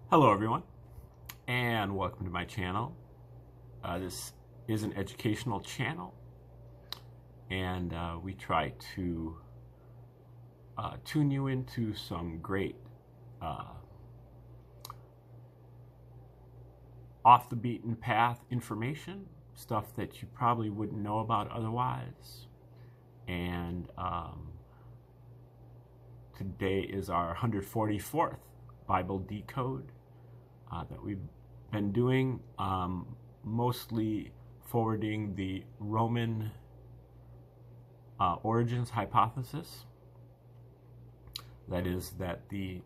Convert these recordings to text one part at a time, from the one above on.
Hello everyone, and welcome to my channel. This is an educational channel, and we try to tune you into some great off the beaten path information, stuff that you probably wouldn't know about otherwise. And today is our 144th Bible Decode that we've been doing, mostly forwarding the Roman origins hypothesis. That is, that the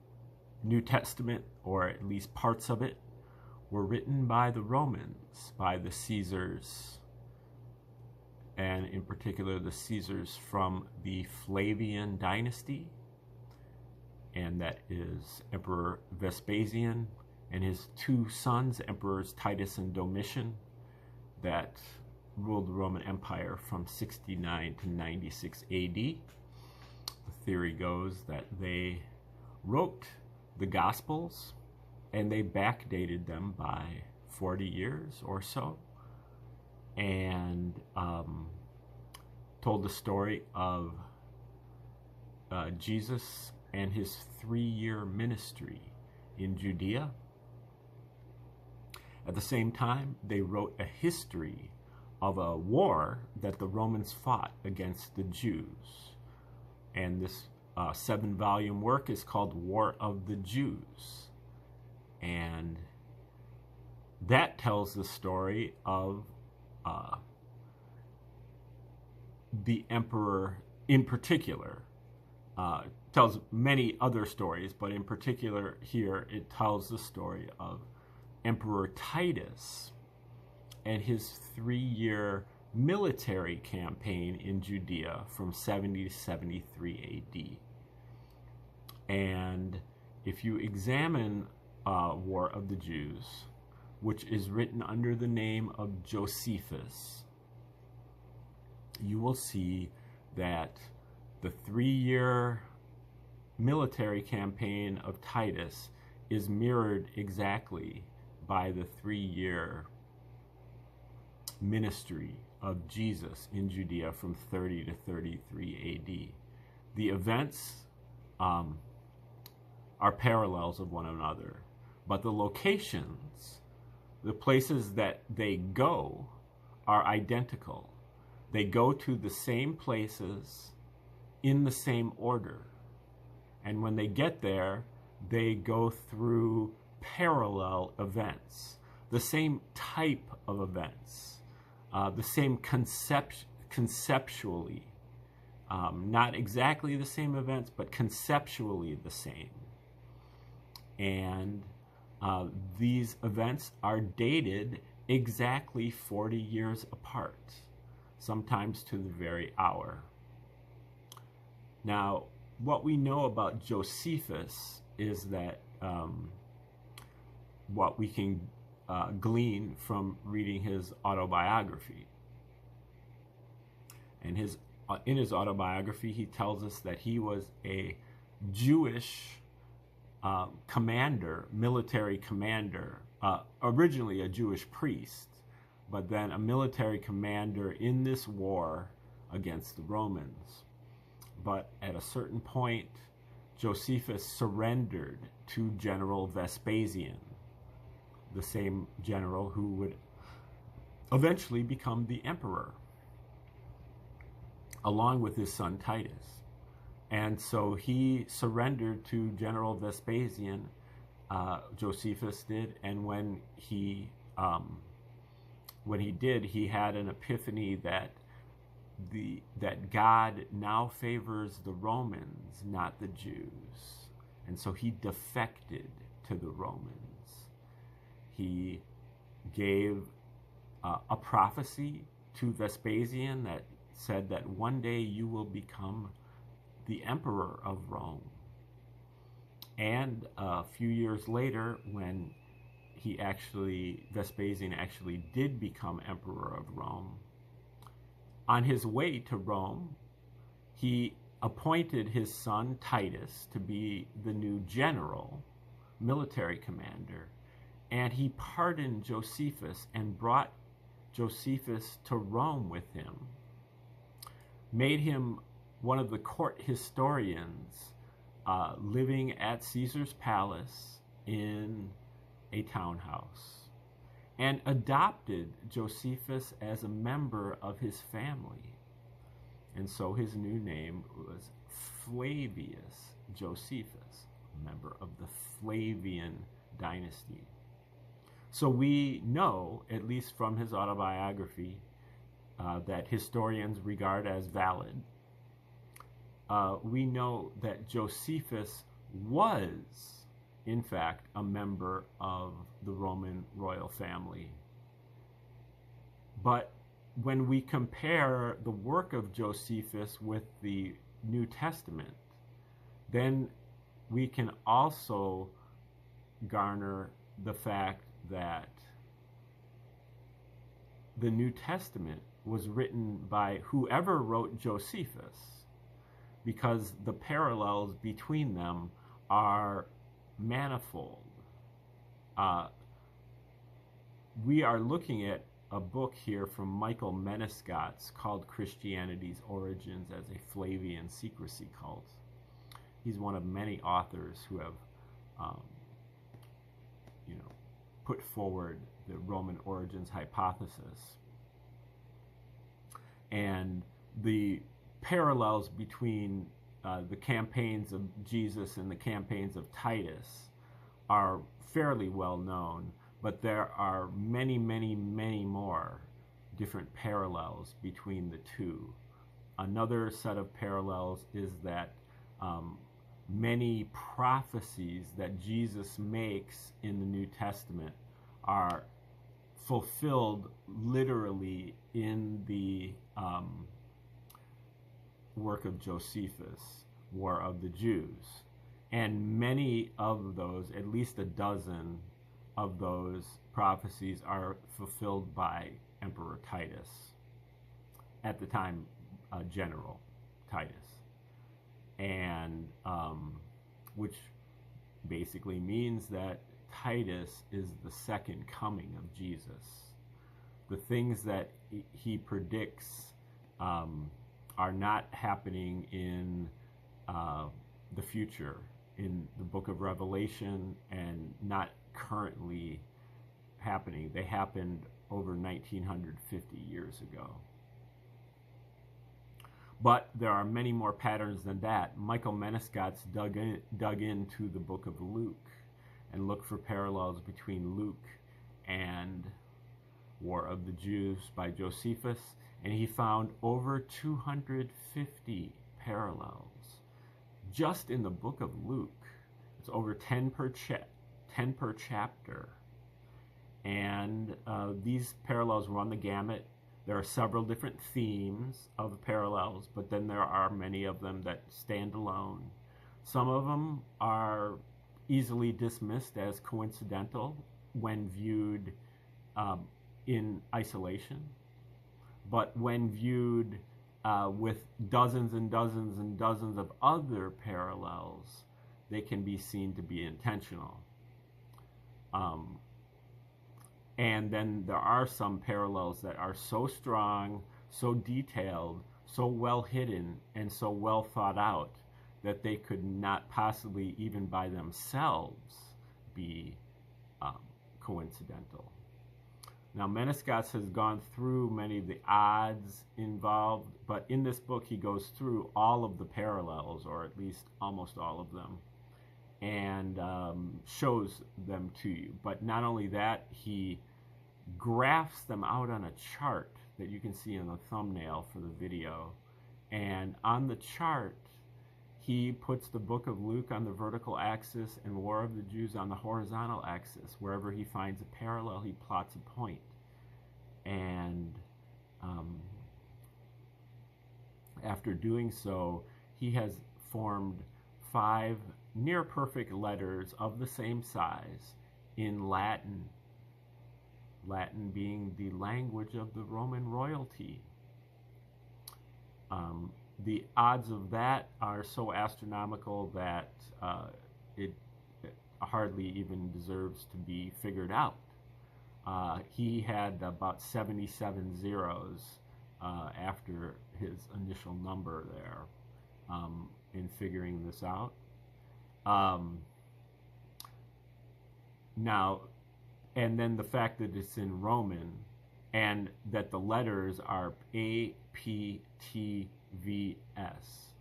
New Testament, or at least parts of it, were written by the Romans, by the Caesars, and in particular the Caesars from the Flavian dynasty, and that is Emperor Vespasian and his two sons, Emperors Titus and Domitian, that ruled the Roman Empire from 69 to 96 AD. The theory goes that they wrote the Gospels and they backdated them by 40 years or so, and told the story of Jesus and his 3-year ministry in Judea. At the same time, they wrote a history of a war that the Romans fought against the Jews. And this 7-volume work is called War of the Jews. And that tells the story of the emperor in particular. Tells many other stories, but in particular here it tells the story of Emperor Titus and his 3-year military campaign in Judea from 70 to 73 AD. And if you examine War of the Jews, which is written under the name of Josephus, you will see that the 3-year military campaign of Titus is mirrored exactly by the 3-year ministry of Jesus in Judea from 30 to 33 AD. The events are parallels of one another, but the locations, the places that they go, are identical. They go to the same places in the same order. And when they get there, they go through parallel events, the same type of events, the same conceptually, not exactly the same events, but conceptually the same. And these events are dated exactly 40 years apart, sometimes to the very hour. Now, what we know about Josephus is that what we can glean from reading his autobiography. And in his autobiography, he tells us that he was a Jewish commander, military commander, originally a Jewish priest, but then a military commander in this war against the Romans. But at a certain point, Josephus surrendered to General Vespasian, the same general who would eventually become the emperor, along with his son Titus. And so he surrendered to General Vespasian, Josephus did, and when he did, he had an epiphany that God now favors the Romans, not the Jews. And so he defected to the Romans. He gave a prophecy to Vespasian that said that one day you will become the emperor of Rome. And a few years later, when Vespasian actually did become emperor of Rome, on his way to Rome, he appointed his son Titus to be the new general military commander, and he pardoned Josephus and brought Josephus to Rome with him, made him one of the court historians, living at Caesar's palace in a townhouse, and adopted Josephus as a member of his family. And so his new name was Flavius Josephus, a member of the Flavian dynasty. So we know, at least from his autobiography, that historians regard as valid. We know that Josephus was, in fact, a member of the Roman royal family. But when we compare the work of Josephus with the New Testament, then we can also garner the fact that the New Testament was written by whoever wrote Josephus, because the parallels between them are manifold. We are looking at a book here from Michael Menescot's called Christianity's Origins as a Flavian Secrecy Cult. He's one of many authors who have put forward the Roman origins hypothesis. And the parallels between the campaigns of Jesus and the campaigns of Titus are fairly well known, but there are many, many, many more different parallels between the two. Another set of parallels is that many prophecies that Jesus makes in the New Testament are fulfilled literally in the work of Josephus, War of the Jews. And many of those, at least a dozen of those prophecies, are fulfilled by Emperor Titus, at the time General Titus, and which basically means that Titus is the second coming of Jesus. The things that he predicts are not happening in the future, in the book of Revelation, and not currently happening. They happened over 1950 years ago. But there are many more patterns than that. Michael Menescot's dug into the book of Luke and looked for parallels between Luke and War of the Jews by Josephus, and he found over 250 parallels just in the book of Luke. It's over 10 per chapter. And these parallels run the gamut. There are several different themes of parallels, but then there are many of them that stand alone. Some of them are easily dismissed as coincidental when viewed in isolation. But when viewed with dozens and dozens and dozens of other parallels, they can be seen to be intentional. And then there are some parallels that are so strong, so detailed, so well hidden, and so well thought out that they could not possibly, even by themselves, be coincidental. Now, Menescot has gone through many of the odds involved, but in this book he goes through all of the parallels, or at least almost all of them, and shows them to you. But not only that, he graphs them out on a chart that you can see in the thumbnail for the video. And on the chart, he puts the book of Luke on the vertical axis and War of the Jews on the horizontal axis. Wherever he finds a parallel, he plots a point. And after doing so, he has formed 5 near-perfect letters of the same size in Latin. Latin being the language of the Roman royalty. The odds of that are so astronomical that it hardly even deserves to be figured out. He had about 77 zeros after his initial number there in figuring this out. Now, and then the fact that it's in Roman and that the letters are A, P, T, V, S.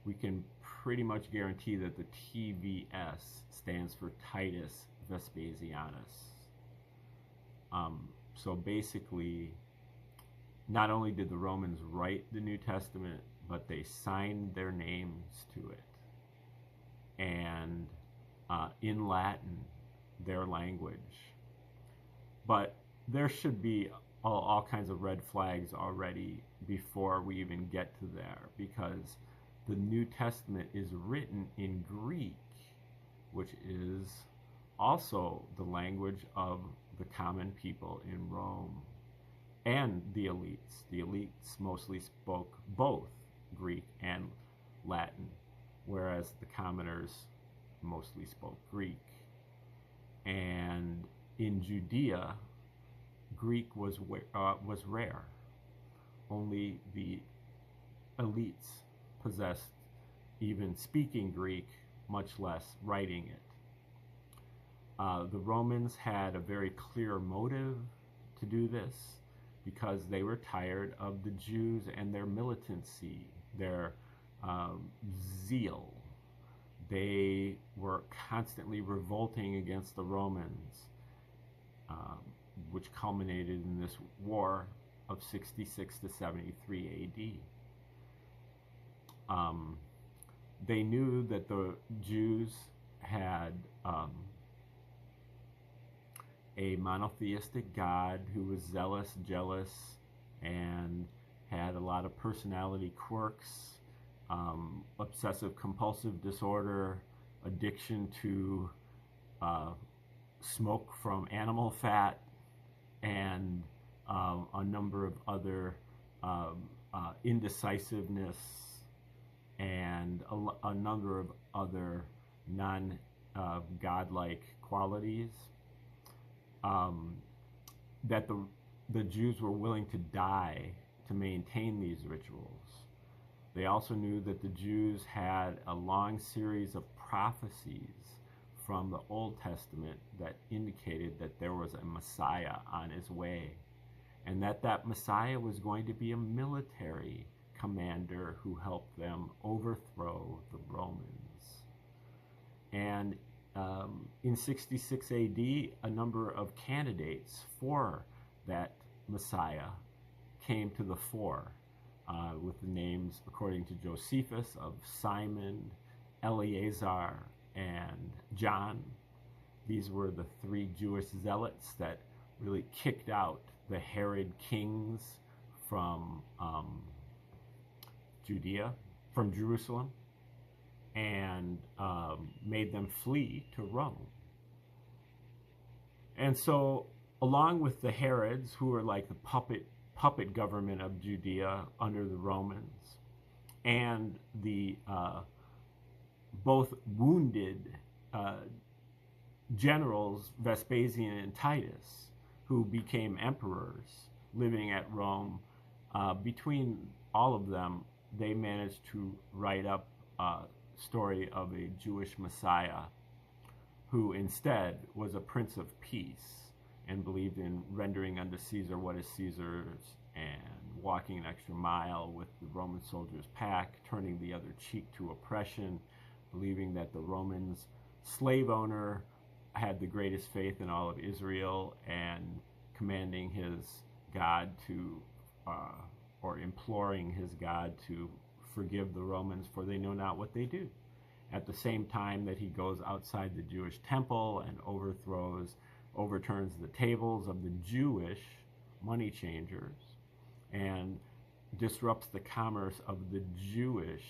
We can pretty much guarantee that the TVS stands for Titus Vespasianus. So basically, not only did the Romans write the New Testament, but they signed their names to it. And in Latin, their language. But there should be all kinds of red flags already before we even get to there, because the New Testament is written in Greek, which is also the language of the common people in Rome and the elites. The elites mostly spoke both Greek and Latin, whereas the commoners mostly spoke Greek. And in Judea, Greek was rare. Only the elites possessed even speaking Greek, much less writing it. The Romans had a very clear motive to do this because they were tired of the Jews and their militancy, their zeal. They were constantly revolting against the Romans, which culminated in this war of 66 to 73 AD. They knew that the Jews had a monotheistic God who was zealous, jealous, and had a lot of personality quirks, obsessive compulsive disorder, addiction to smoke from animal fat, and a number of other indecisiveness, and a number of other non-godlike qualities. That the Jews were willing to die to maintain these rituals. They also knew that the Jews had a long series of prophecies from the Old Testament that indicated that there was a Messiah on his way, and that Messiah was going to be a military commander who helped them overthrow the Romans. And in 66 AD, a number of candidates for that Messiah came to the fore, with the names, according to Josephus, of Simon, Eleazar, and John. These were the three Jewish zealots that really kicked out the Herod kings from from Jerusalem, and made them flee to Rome. And so, along with the Herods, who were like the puppet government of Judea under the Romans, and the both wounded generals Vespasian and Titus, who became emperors living at Rome, between all of them, they managed to write up a story of a Jewish Messiah who instead was a prince of peace and believed in rendering unto Caesar what is Caesar's, and walking an extra mile with the Roman soldiers' pack, turning the other cheek to oppression, believing that the Romans' slave owner had the greatest faith in all of Israel, and commanding his God to, or imploring his God to forgive the Romans, for they know not what they do. At the same time that he goes outside the Jewish temple and overturns the tables of the Jewish money changers, and disrupts the commerce of the Jewish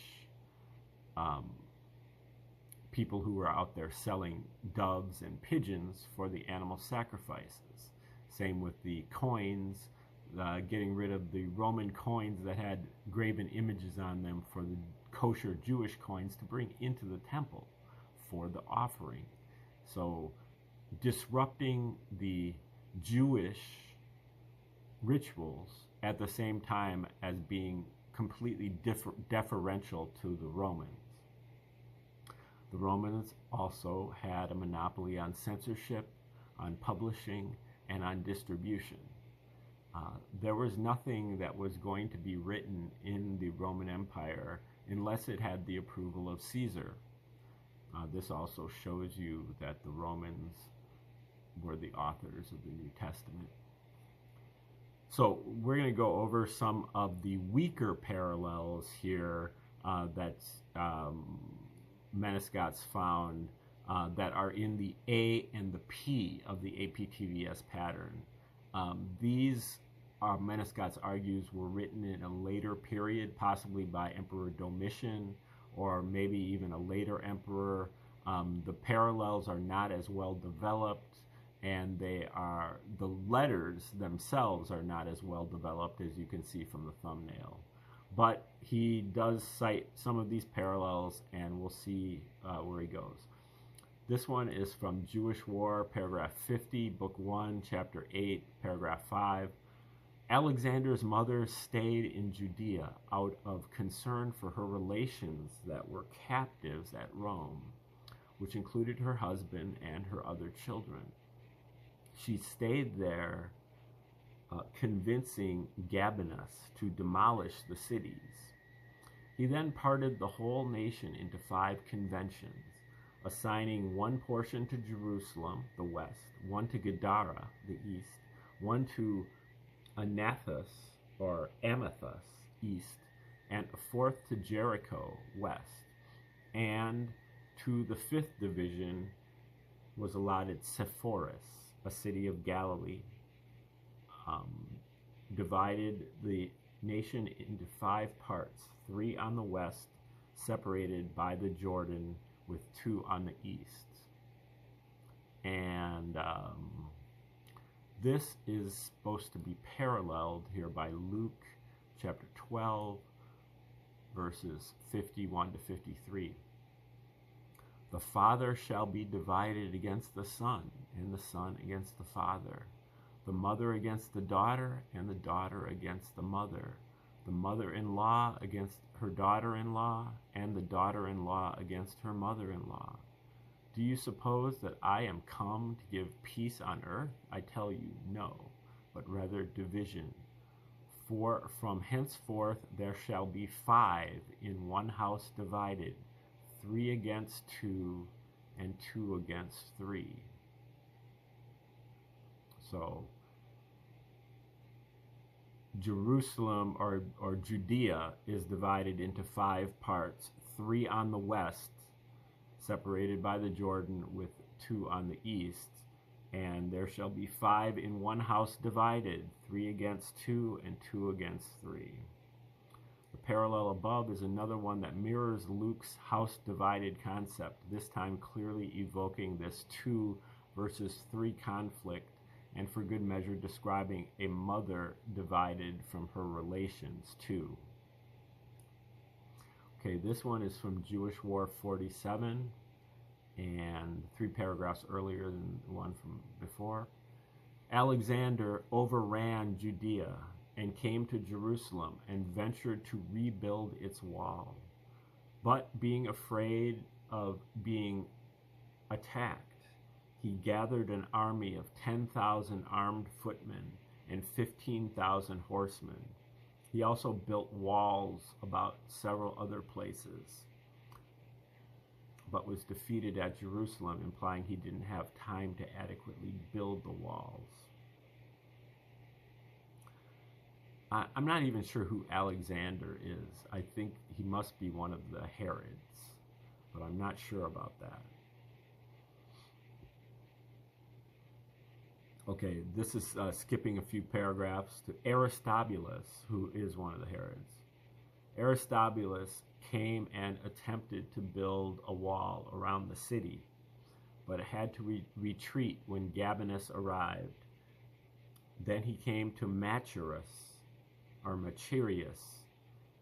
people who were out there selling doves and pigeons for the animal sacrifices. Same with the coins, getting rid of the Roman coins that had graven images on them for the kosher Jewish coins to bring into the temple for the offering. So disrupting the Jewish rituals at the same time as being completely deferential to the Romans. The Romans also had a monopoly on censorship, on publishing, and on distribution. There was nothing that was going to be written in the Roman Empire unless it had the approval of Caesar. This also shows you that the Romans were the authors of the New Testament. So we're going to go over some of the weaker parallels here that Menescot's found that are in the A and the P of the APTVS pattern. These, Menescot argues, were written in a later period, possibly by Emperor Domitian, or maybe even a later emperor. The parallels are not as well developed, and the letters themselves are not as well developed as you can see from the thumbnail. But he does cite some of these parallels, and we'll see where he goes. This one is from Jewish War, paragraph 50, book 1, chapter 8, paragraph 5. Alexander's mother stayed in Judea out of concern for her relations that were captives at Rome, which included her husband and her other children. She stayed there, convincing Gabinus to demolish the cities. He then parted the whole nation into 5 conventions, assigning one portion to Jerusalem, the west, one to Gadara, the east, one to Anathus, or Amathus, east, and a fourth to Jericho, west, and to the 5th division was allotted Sepphoris, a city of Galilee. Divided the nation into 5 parts, 3 on the west, separated by the Jordan, with 2 on the east. And this is supposed to be paralleled here by Luke chapter 12, verses 51 to 53. The father shall be divided against the son, and the son against the father, the mother against the daughter, and the daughter against the mother-in-law against her daughter-in-law, and the daughter-in-law against her mother-in-law. Do you suppose that I am come to give peace on earth? I tell you, no, but rather division. For from henceforth there shall be 5 in one house divided, 3 against 2, and 2 against 3. So Jerusalem or Judea is divided into 5 parts, 3 on the west, separated by the Jordan, with 2 on the east. And there shall be 5 in one house divided, 3 against 2 and 2 against 3. The parallel above is another one that mirrors Luke's house divided concept, this time clearly evoking this 2 versus 3 conflict, and for good measure describing a mother divided from her relations too. Okay, this one is from Jewish War 47, and 3 paragraphs earlier than the one from before. Alexander overran Judea and came to Jerusalem and ventured to rebuild its wall. But being afraid of being attacked, he gathered an army of 10,000 armed footmen and 15,000 horsemen. He also built walls about several other places, but was defeated at Jerusalem, implying he didn't have time to adequately build the walls. I'm not even sure who Alexander is. I think he must be one of the Herods, but I'm not sure about that. Okay, this is skipping a few paragraphs to Aristobulus, who is one of the Herods. Aristobulus came and attempted to build a wall around the city, but had to retreat when Gabinus arrived. Then he came to Machaerus,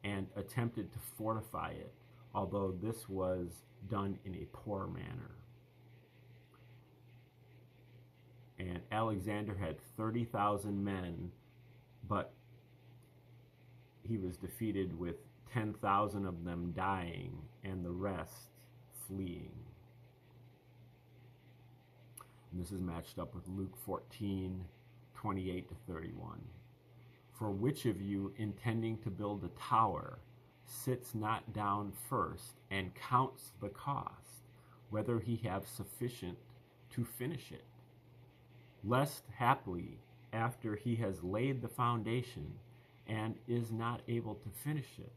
and attempted to fortify it, although this was done in a poor manner. Alexander had 30,000 men, but he was defeated with 10,000 of them dying and the rest fleeing. And this is matched up with Luke 14:28-31. For which of you, intending to build a tower, sits not down first and counts the cost, whether he have sufficient to finish it? Lest haply, after he has laid the foundation and is not able to finish it,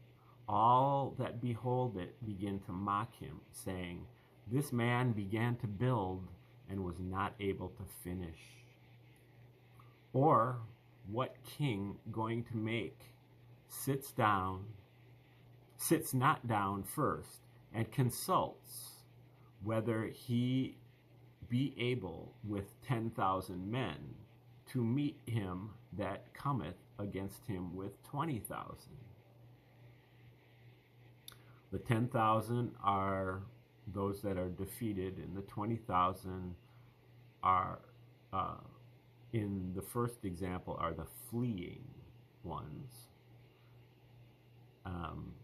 all that behold it begin to mock him, saying, This man began to build and was not able to finish. Or what king going to make sits not down first and consults whether he be able with 10,000 men to meet him that cometh against him with 20,000. The 10,000 are those that are defeated, and the 20,000 are, in the first example, are the fleeing ones.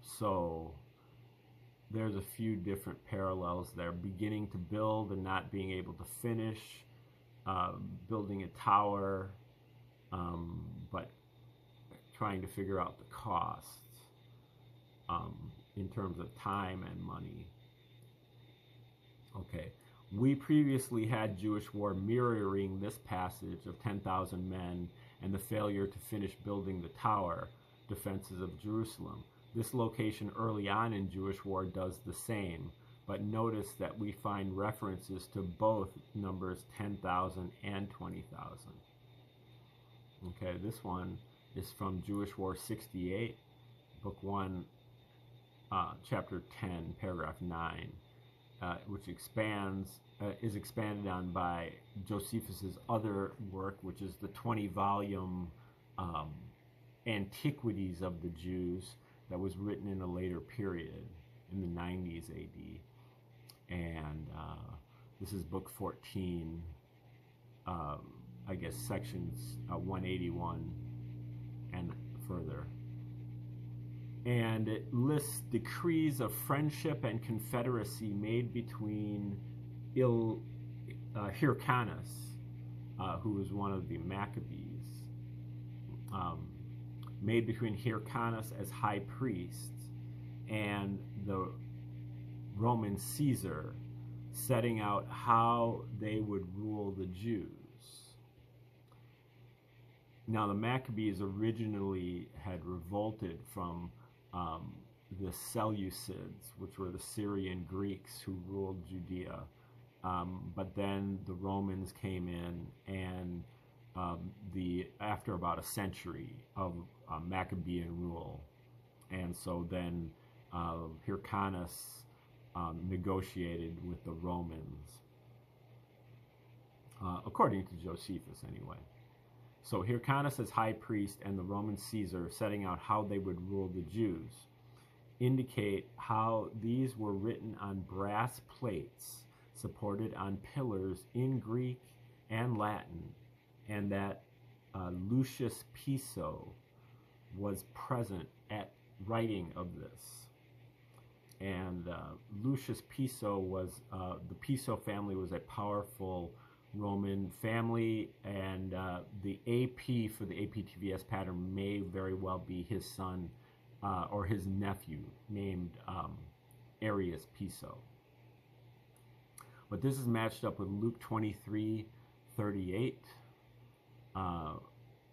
So there's a few different parallels there. Beginning to build and not being able to finish, building a tower, but trying to figure out the costs in terms of time and money. Okay, we previously had Jewish war mirroring this passage of 10,000 men and the failure to finish building the tower defenses of Jerusalem. This location early on in Jewish war does the same, but notice that we find references to both numbers 10,000 and 20,000. Okay, this one is from Jewish War 68, Book 1, Chapter 10, Paragraph 9, which is expanded on by Josephus's other work, which is the 20-volume Antiquities of the Jews that was written in a later period, in the 90s AD. And this is Book 14, I guess sections 181 and further. And it lists decrees of friendship and confederacy made between Hyrcanus, who was one of the Maccabees, made between Hyrcanus as high priest and the Roman Caesar, setting out how they would rule the Jews. Now, the Maccabees originally had revolted from the Seleucids, which were the Syrian Greeks who ruled Judea. But then the Romans came in, and after about a century of Maccabean rule, and so then Hyrcanus negotiated with the Romans, according to Josephus anyway. So Hyrcanus as high priest and the Roman Caesar setting out how they would rule the Jews indicate how these were written on brass plates supported on pillars in Greek and Latin, and that Lucius Piso was present at writing of this. And Lucius Piso was, the Piso family was a powerful Roman family, and the AP for the APTVS pattern may very well be his son or his nephew named Arius Piso. But this is matched up with Luke 23:38,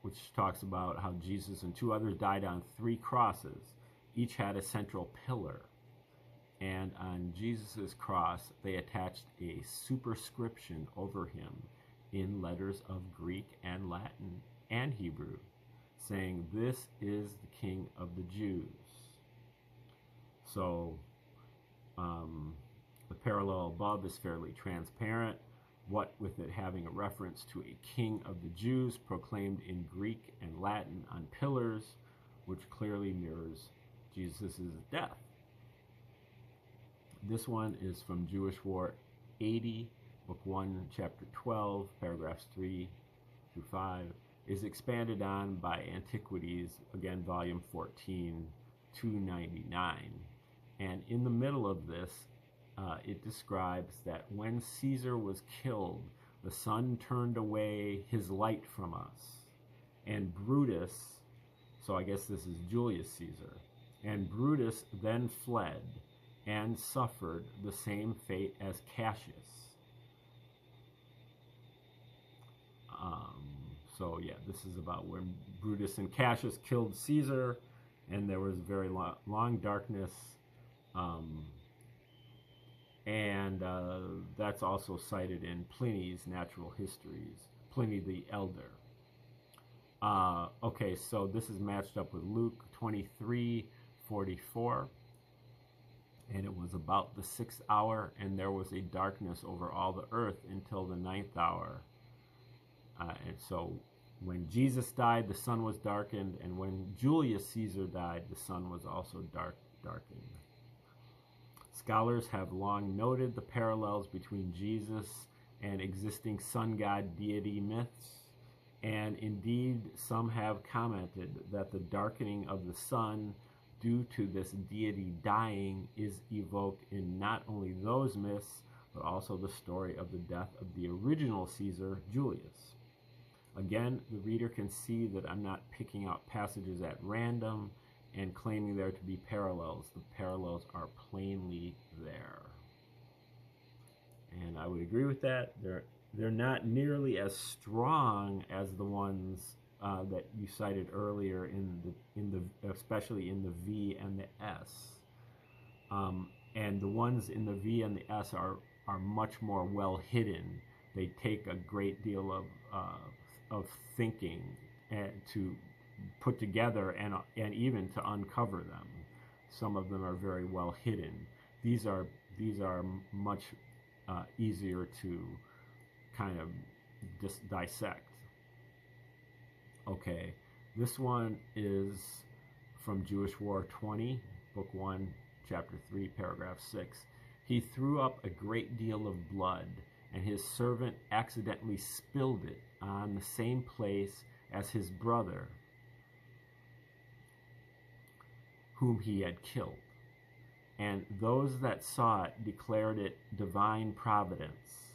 which talks about how Jesus and two others died on 3 crosses. Each had a central pillar. And on Jesus' cross, they attached a superscription over him in letters of Greek and Latin and Hebrew, saying, "This is the King of the Jews." So the parallel above is fairly transparent, what with it having a reference to a King of the Jews proclaimed in Greek and Latin on pillars, which clearly mirrors Jesus' death. This one is from Jewish War 80, Book 1, Chapter 12, Paragraphs 3 through 5, is expanded on by Antiquities, again, volume 14, 299. And in the middle of this, it describes that when Caesar was killed, the sun turned away his light from us. And Brutus, so I guess this is Julius Caesar, and Brutus then fled and suffered the same fate as Cassius. So yeah, this is about when Brutus and Cassius killed Caesar, and there was very long darkness, and that's also cited in Pliny's Natural Histories, Pliny the Elder. Okay, so this is matched up with Luke 23:44, and it was about the 6th hour, and there was a darkness over all the earth until the 9th hour. And so when Jesus died, the sun was darkened, and when Julius Caesar died, the sun was also darkened. Scholars have long noted the parallels between Jesus and existing sun god deity myths, and indeed some have commented that the darkening of the sun due to this deity dying is evoked in not only those myths, but also the story of the death of the original Caesar, Julius. Again, the reader can see that I'm not picking out passages at random and claiming there to be parallels. The parallels are plainly there. And I would agree with that. They're not nearly as strong as the ones that you cited earlier especially in the V and the S. And the ones in the V and the S are much more well hidden. They take a great deal of thinking and to put together and even to uncover them. Some of them are very well hidden. These are much easier to kind of just dissect. Okay, this one is from Jewish War 20, Book 1, Chapter 3, Paragraph 6. He threw up a great deal of blood, and his servant accidentally spilled it on the same place as his brother, whom he had killed. And those that saw it declared it divine providence.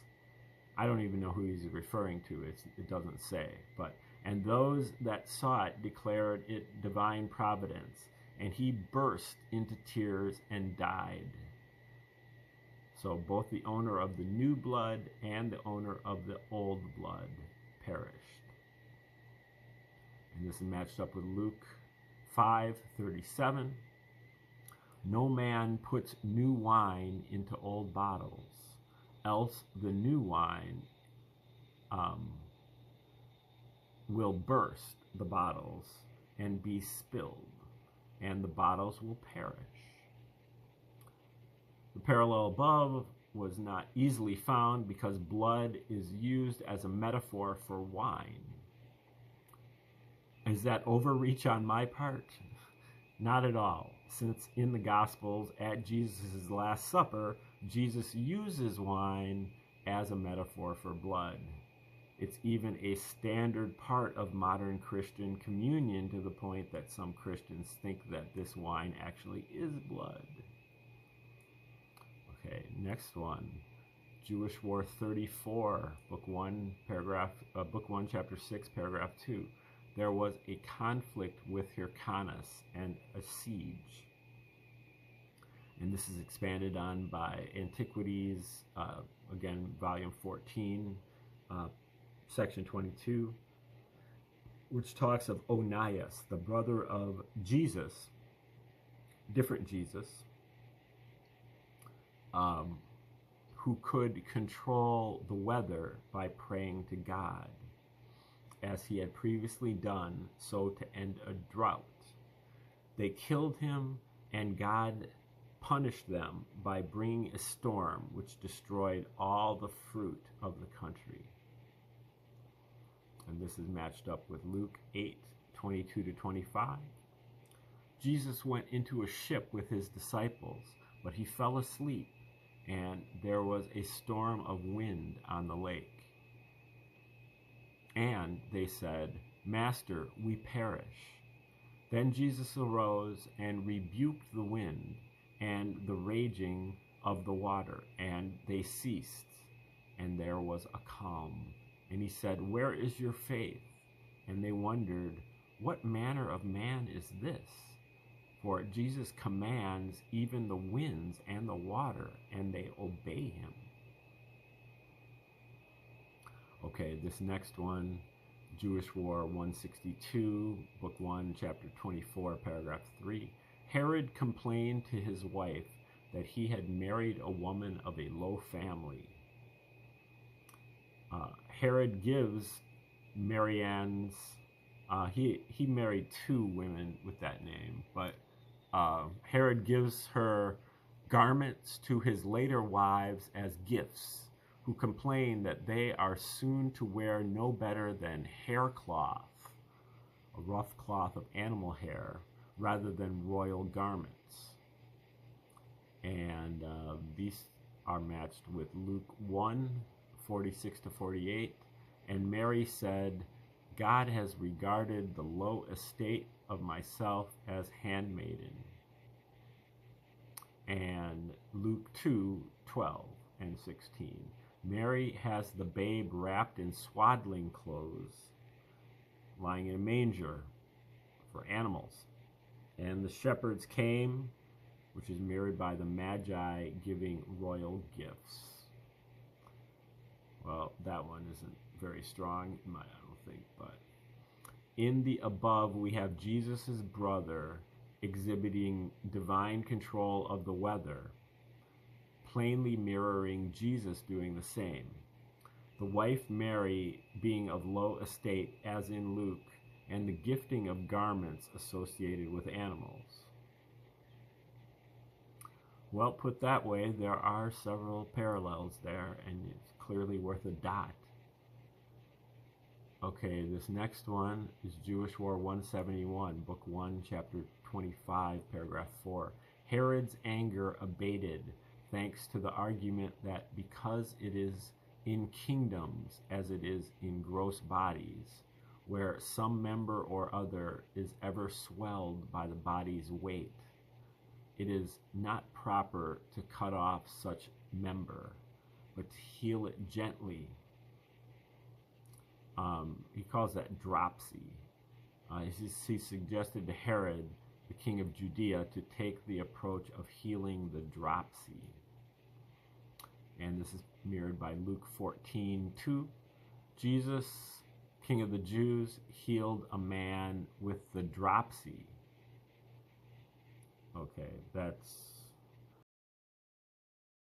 I don't even know who he's referring to. It doesn't say. And those that saw it declared it divine providence. And he burst into tears and died. So both the owner of the new blood and the owner of the old blood perished. And this is matched up with Luke 5:37. No man puts new wine into old bottles, else the new wine will burst the bottles and be spilled, and the bottles will perish. The parallel above was not easily found because blood is used as a metaphor for wine. Is that overreach on my part? Not at all, since in the Gospels at Jesus' Last Supper, Jesus uses wine as a metaphor for blood. It's even a standard part of modern Christian communion, to the point that some Christians think that this wine actually is blood. Okay, next one. Jewish War 34, Book 1, Chapter 6, Paragraph 2. There was a conflict with Hyrcanus and a siege. And this is expanded on by Antiquities, again, volume 14, section 22, which talks of Onias, the brother of Jesus, different Jesus, who could control the weather by praying to God, as he had previously done so to end a drought. They killed him, and God punished them by bringing a storm which destroyed all the fruit of the country. And this is matched up with Luke 8:22-25. Jesus went into a ship with his disciples, but he fell asleep, and there was a storm of wind on the lake. And they said, Master, we perish. Then Jesus arose and rebuked the wind and the raging of the water, and they ceased, and there was a calm. And he said, Where is your faith? And they wondered, What manner of man is this? For Jesus commands even the winds and the water, and they obey him. Okay, this next one, Jewish War 162, Book 1, Chapter 24, Paragraph 3. Herod complained to his wife that he had married a woman of a low family. Herod gives Marianne's, he married 2 women with that name, but Herod gives her garments to his later wives as gifts, who complain that they are soon to wear no better than hair cloth, a rough cloth of animal hair, rather than royal garments. And these are matched with Luke 1, 46 to 48. And Mary said, God has regarded the low estate of myself as handmaiden. And Luke 2, 12 and 16. Mary has the babe wrapped in swaddling clothes, lying in a manger for animals. And the shepherds came, which is mirrored by the Magi giving royal gifts. Well, that one isn't very strong, I don't think, but in the above we have Jesus' brother exhibiting divine control of the weather, plainly mirroring Jesus doing the same. The wife Mary being of low estate, as in Luke, and the gifting of garments associated with animals. Well, put that way, there are several parallels there, and it's clearly worth a dot. Okay, this next one is Jewish War 171, Book 1, Chapter 25, Paragraph 4. Herod's anger abated, thanks to the argument that because it is in kingdoms as it is in gross bodies, where some member or other is ever swelled by the body's weight, it is not proper to cut off such member, but to heal it gently. He calls that dropsy. He suggested to Herod, the king of Judea, to take the approach of healing the dropsy. And this is mirrored by Luke 14:2. Jesus, king of the Jews, healed a man with the dropsy. Okay, that's